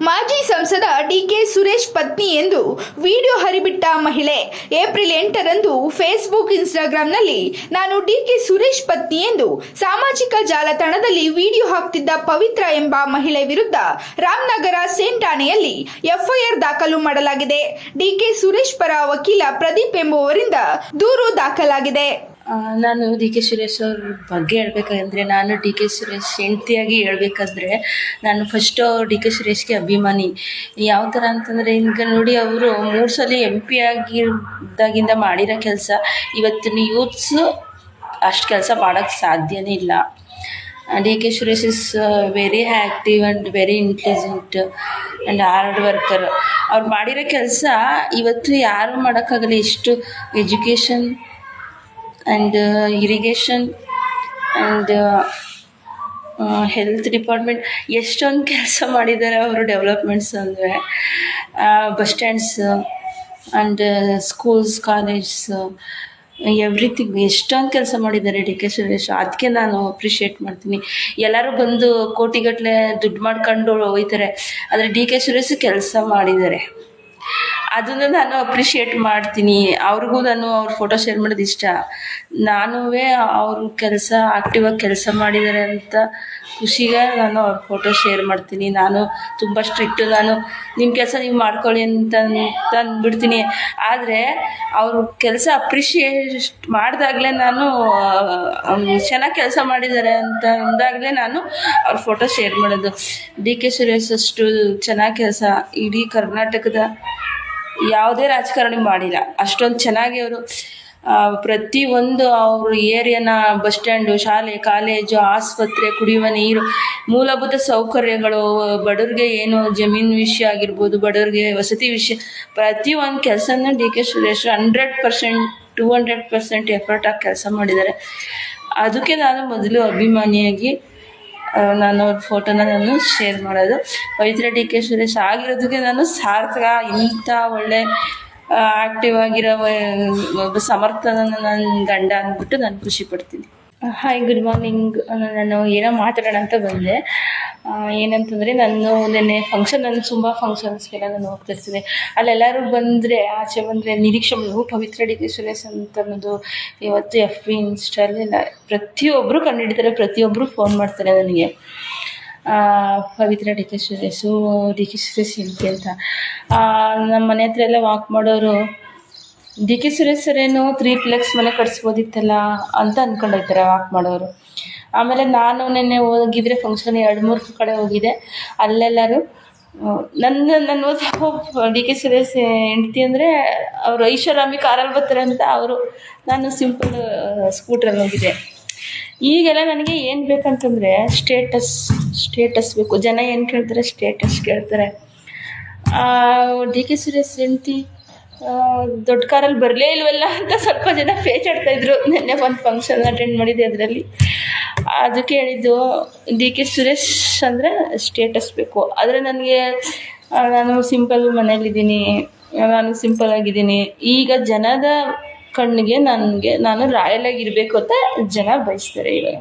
ಮಾಜಿ ಸಂಸದ ಡಿಕೆ ಸುರೇಶ್ ಪತ್ನಿ ಎಂದು ವಿಡಿಯೋ ಹರಿಬಿಟ್ಟ ಮಹಿಳೆ. ಏಪ್ರಿಲ್ 8ರಂದು ಫೇಸ್ಬುಕ್, ಇನ್ಸ್ಟಾಗ್ರಾಂನಲ್ಲಿ ನಾನು ಡಿಕೆ ಸುರೇಶ್ ಪತ್ನಿ ಎಂದು ಸಾಮಾಜಿಕ ಜಾಲತಾಣದಲ್ಲಿ ವಿಡಿಯೋ ಹಾಕ್ತಿದ್ದ ಪವಿತ್ರ ಎಂಬ ಮಹಿಳೆ ವಿರುದ್ಧ ರಾಮನಗರ ಸೇನ್ ಠಾಣೆಯಲ್ಲಿ ಎಫ್ಐಆರ್ ದಾಖಲು ಮಾಡಲಾಗಿದೆ. ಡಿಕೆ ಸುರೇಶ್ ಪರ ವಕೀಲ ಪ್ರದೀಪ್ ಎಂಬುವರಿಂದ ದೂರು ದಾಖಲಾಗಿದೆ. ನಾನು ಡಿ ಕೆ ಸುರೇಶ್ ಅವ್ರ ಬಗ್ಗೆ ಹೇಳ್ಬೇಕಂದ್ರೆ, ನಾನು ಡಿ ಕೆ ಸುರೇಶ್ ಹೆಂಡ್ತಿಯಾಗಿ ಹೇಳ್ಬೇಕಾದ್ರೆ ನಾನು ಫಸ್ಟು ಡಿ ಕೆ ಸುರೇಶ್ಗೆ ಅಭಿಮಾನಿ. ಯಾವ ಥರ ಅಂತಂದರೆ, ಈಗ ನೋಡಿ, ಅವರು 3 ಸಲ MP ಆಗಿದ್ದಾಗಿಂದ ಮಾಡಿರೋ ಕೆಲಸ ಇವತ್ತಿನ ಯೂತ್ಸು ಅಷ್ಟು ಕೆಲಸ ಮಾಡೋಕ್ಕೆ ಸಾಧ್ಯನೇ ಇಲ್ಲ. D K Suresh is very active and very intelligent and hard worker. ಅವ್ರು ಮಾಡಿರೋ ಕೆಲಸ ಇವತ್ತು ಯಾರು ಮಾಡೋಕ್ಕಾಗಲ್ಲ. ಎಷ್ಟು education and irrigation and health department ಎಷ್ಟೊಂದು ಕೆಲಸ ಮಾಡಿದ್ದಾರೆ ಅವರು. ಡೆವಲಪ್ಮೆಂಟ್ಸ್ ಅಂದರೆ bus stands and schools, colleges, everything ಎಷ್ಟೊಂದು ಕೆಲಸ ಮಾಡಿದ್ದಾರೆ ಡಿ ಕೆ ಸುರೇಶ್. ಅದಕ್ಕೆ ನಾನು ಅಪ್ರಿಷಿಯೇಟ್ ಮಾಡ್ತೀನಿ. ಎಲ್ಲರೂ ಬಂದು ಕೋಟಿಗಟ್ಟಲೆ ದುಡ್ಡು ಮಾಡ್ಕೊಂಡು ಹೋಗ್ತಾರೆ, ಆದರೆ ಡಿ ಕೆ ಸುರೇಶ್ ಕೆಲಸ ಮಾಡಿದ್ದಾರೆ, ಅದನ್ನು ನಾನು ಅಪ್ರಿಷಿಯೇಟ್ ಮಾಡ್ತೀನಿ. ಅವ್ರಿಗೂ ನಾನು ಅವ್ರ ಫೋಟೋ ಶೇರ್ ಮಾಡೋದು ಇಷ್ಟ. ನಾನೂ ಅವರು ಕೆಲಸ ಆ್ಯಕ್ಟಿವಾಗಿ ಕೆಲಸ ಮಾಡಿದ್ದಾರೆ ಅಂತ ಖುಷಿಗೆ ನಾನು ಅವ್ರ ಫೋಟೋ ಶೇರ್ ಮಾಡ್ತೀನಿ. ನಾನು ತುಂಬ ಸ್ಟ್ರಿಕ್ಟು. ನಾನು ನಿಮ್ಮ ಕೆಲಸ ನೀವು ಮಾಡ್ಕೊಳ್ಳಿ ಅಂತ ಅಂದ್ಬಿಡ್ತೀನಿ. ಆದರೆ ಅವರು ಕೆಲಸ ಅಪ್ರಿಷಿಯೇಟ್ ಮಾಡಿದಾಗಲೇ, ನಾನು ಚೆನ್ನಾಗಿ ಕೆಲಸ ಮಾಡಿದ್ದಾರೆ ಅಂತ ಅಂದಾಗಲೇ ನಾನು ಅವ್ರ ಫೋಟೋ ಶೇರ್ ಮಾಡೋದು. ಡಿ ಕೆ ಸುರೇಶ್ ಅಷ್ಟು ಚೆನ್ನಾಗಿ ಕೆಲಸ ಇಡೀ ಕರ್ನಾಟಕದ ಯಾವುದೇ ರಾಜಕಾರಣಿ ಮಾಡಿಲ್ಲ. ಅಷ್ಟೊಂದು ಚೆನ್ನಾಗಿ ಅವರು ಪ್ರತಿಯೊಂದು ಅವ್ರ ಏರಿಯಾನ, ಬಸ್ ಸ್ಟ್ಯಾಂಡು, ಶಾಲೆ, ಕಾಲೇಜು, ಆಸ್ಪತ್ರೆ, ಕುಡಿಯುವ ನೀರು, ಮೂಲಭೂತ ಸೌಕರ್ಯಗಳು, ಬಡವ್ರಿಗೆ ಏನು ಜಮೀನು ವಿಷಯ ಆಗಿರ್ಬೋದು, ಬಡವ್ರಿಗೆ ವಸತಿ ವಿಷಯ, ಪ್ರತಿಯೊಂದು ಕೆಲಸನೂ ಡಿ ಕೆ ಸುರೇಶ್ 100%, 200% ಎಫರ್ಟ್ ಆಗಿ ಕೆಲಸ ಮಾಡಿದ್ದಾರೆ. ಅದಕ್ಕೆ ನಾನು ಮೊದಲು ಅಭಿಮಾನಿಯಾಗಿ ನಾನು ಅವ್ರ ಫೋಟೋನ ನಾನು ಶೇರ್ ಮಾಡೋದು. ಪವಿತ್ರ ಡಿ ಕೆ ಸುರೇಶ್ ಆಗಿರೋದಕ್ಕೆ ನಾನು ಸಾರ್ಥಕ. ಇಂಥ ಒಳ್ಳೆ ಆ್ಯಕ್ಟಿವ್ ಆಗಿರೋ ಒಬ್ಬ ಸಮರ್ಥನ ನನ್ನ ಗಂಡ ಅಂದ್ಬಿಟ್ಟು ನಾನು ಖುಷಿ ಪಡ್ತೀನಿ. Hi, good morning. ನಾನು ಏನೋ ಮಾತಾಡೋಣ ಅಂತ ಬಂದೆ. ಏನಂತಂದರೆ, ನಾನು ನೆನ್ನೆ ನಾನು ತುಂಬ ಫಂಕ್ಷನ್ಸ್ಗೆಲ್ಲ ನಾನು ಹೋಗ್ತಿರ್ತೀನಿ. ಅಲ್ಲೆಲ್ಲರೂ ಬಂದರೆ, ಆಚೆ ಬಂದರೆ ನಿರೀಕ್ಷೆ ಪವಿತ್ರ ಡಿ ಕೆ ಸುರೇಶ್ ಅಂತ ಅನ್ನೋದು ಇವತ್ತು FB, ಇನ್ಸ್ಟಾಲೆಲ್ಲ ಪ್ರತಿಯೊಬ್ಬರು ಕಂಡುಹಿಡಿತಾರೆ, ಪ್ರತಿಯೊಬ್ಬರು ಫೋನ್ ಮಾಡ್ತಾರೆ ನನಗೆ. ಪವಿತ್ರ ಡಿ ಕೆ ಸುರೇಶ್ ಹೆಂಡ್ತಿ ಅಂತ. ನಮ್ಮ ಮನೆ ಹತ್ರ ಎಲ್ಲ ವಾಕ್ ಮಾಡೋರು, ಡಿ ಕೆ ಸುರೇಶ್ ಸರೇನು 3 ಮನೆ ಕಟ್ಸ್ಬೋದಿತ್ತಲ್ಲ ಅಂತ ಅಂದ್ಕೊಂಡೋಗ್ತಾರೆ ವಾಕ್ ಮಾಡೋರು. ಆಮೇಲೆ ನಾನು ನೆನ್ನೆ ಹೋಗಿದ್ರೆ ಫಂಕ್ಷನ್ 2-3 ಕಡೆ ಹೋಗಿದ್ದೆ. ಅಲ್ಲೆಲ್ಲರೂ ನನ್ನ ಡಿ ಕೆ ಸುರೇಶ್ ಹೆಂಡ್ತಿ ಅಂದರೆ ಅವರು ಐಷಾರಾಮಿ ಕಾರಲ್ಲಿ ಬರ್ತಾರೆ ಅಂತ ಅವರು. ನಾನು ಸಿಂಪಲ್ ಸ್ಕೂಟ್ರಲ್ಲಿ ಹೋಗಿದ್ದೆ. ಈಗೆಲ್ಲ ನನಗೆ ಏನು ಬೇಕಂತಂದರೆ ಸ್ಟೇಟಸ್ ಬೇಕು. ಜನ ಏನು ಕೇಳ್ತಾರೆ? ಸ್ಟೇಟಸ್ ಕೇಳ್ತಾರೆ. ಡಿ ಕೆ ಸುರೇಶ್ ಹೆಂಡ್ತಿ ದೊಡ್ಡ ಕಾರಲ್ಲಿ ಬರಲೇ ಇಲ್ವಲ್ಲ ಅಂತ ಸ್ವಲ್ಪ ಜನ ಪೇಚಾಡ್ತಾಯಿದ್ರು. ನೆನ್ನೆ ಒಂದು ಫಂಕ್ಷನ್ ಅಟೆಂಡ್ ಮಾಡಿದ್ದೆ, ಅದರಲ್ಲಿ ಅದಕ್ಕೆ ಹೇಳಿದ್ದು, ಡಿ ಕೆ ಸುರೇಶ್ ಅಂದರೆ ಸ್ಟೇಟಸ್ ಬೇಕು. ಆದರೆ ನನಗೆ, ನಾನು ಸಿಂಪಲ್ ಮನೇಲಿದ್ದೀನಿ, ನಾನು ಸಿಂಪಲ್ ಆಗಿದ್ದೀನಿ. ಈಗ ಜನದ ಕಣ್ಣಿಗೆ ನಾನು ರಾಯಲ್ ಆಗಿರಬೇಕು ಅಂತ ಜನ ಬಯಸ್ತಾರೆ ಇವಾಗ.